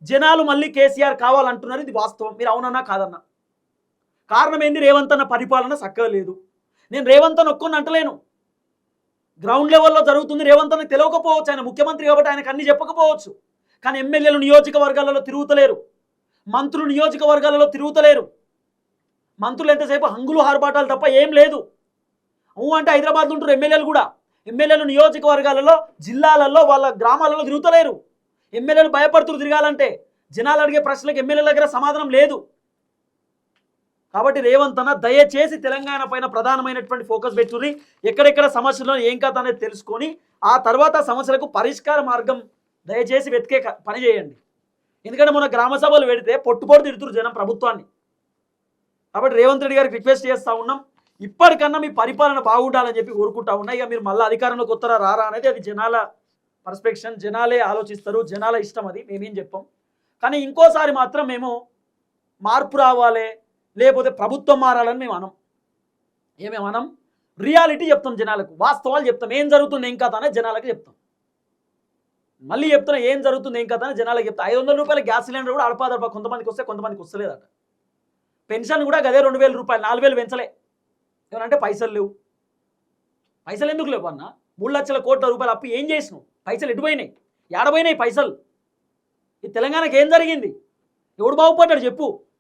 జనాలు మళ్ళీ కేసీఆర్ కావాలంటున్నారు. ఇది వాస్తవం. మీరు అవునన్నా కాదన్నా. కారణం ఏంది? రేవంత్ అన్న పరిపాలన చక్కగా లేదు. నేను రేవంత్ అన్న ఒక్కొని అంటలేను. గ్రౌండ్ లెవెల్లో జరుగుతుంది. రేవంత్ అన్నకు తెలియకపోవచ్చు, ఆయన ముఖ్యమంత్రి కాబట్టి ఆయనకు అన్ని చెప్పకపోవచ్చు. కానీ ఎమ్మెల్యేలు నియోజకవర్గాలలో తిరుగుతలేరు, మంత్రులు నియోజకవర్గాలలో తిరుగుతలేరు. మంత్రులు ఎంతసేపు హంగులు హార్బాటాలు తప్ప ఏం లేదు. అంటే హైదరాబాద్ ఉంటారు ఎమ్మెల్యేలు కూడా. ఎమ్మెల్యేలు నియోజకవర్గాలలో, జిల్లాలలో, వాళ్ళ గ్రామాలలో తిరుగుతలేరు. ఎమ్మెల్యేలు భయపడుతున్నారు తిరగాలంటే. జనాలు అడిగే ప్రశ్నలకు ఎమ్మెల్యేల దగ్గర సమాధానం లేదు. కాబట్టి రేవంత్ అన్న దయచేసి తెలంగాణ పైన ప్రధానమైనటువంటి ఫోకస్ పెట్టుర్రి. ఎక్కడెక్కడ సమస్యలు ఏం కథ అనేది తెలుసుకొని ఆ తర్వాత సమస్యలకు పరిష్కార మార్గం దయచేసి వెతికే పని చేయండి. ఎందుకంటే మన గ్రామ సభలు పెడితే పొట్టు తిడుతురు జనం ప్రభుత్వాన్ని. కాబట్టి రేవంత్ రెడ్డి గారికి రిక్వెస్ట్ చేస్తూ ఉన్నాం, ఇప్పటికన్నా మీ పరిపాలన బాగుండాలని చెప్పి కోరుకుంటా ఉన్నా. ఇక మీరు మళ్ళీ అధికారంలోకి వస్తారా రారా అనేది అది జనాల పర్స్పెక్షన్, జనాలే ఆలోచిస్తారు, జనాల ఇష్టం. అది మేమేం చెప్పాం. కానీ ఇంకోసారి మాత్రం మేము మార్పు రావాలి, లేకపోతే ప్రభుత్వం మారాలని మేము అనం. ఏమేమనం? రియాలిటీ చెప్తాం జనాలకు, వాస్తవాలు చెప్తాం. ఏం జరుగుతుంది ఏం కథ అనేది జనాలకు చెప్తాం. మళ్ళీ చెప్తున్నా, ఏం జరుగుతుంది ఏం కథ అని జనాలకు చెప్తాం. 500 రూపాయల గ్యాస్ సిలిండర్ కూడా అడపాదడపా కొంతమందికి వస్తే కొంతమందికి వస్తలేదట. పెన్షన్ కూడా గదే 2000 రూపాయలు, 4000 పెంచలే. ఏమనంటే పైసలు లేవు. పైసలు ఎందుకు లేవు అన్న? 3 లక్షల కోట్ల రూపాయలు అప్పు ఏం చేసినావు? పైసలు ఎటుపోయినాయి? ఏడపోయినాయి పైసలు? ఈ తెలంగాణకి ఏం జరిగింది? ఎవడు బాగుపడ్డాడు చెప్పు?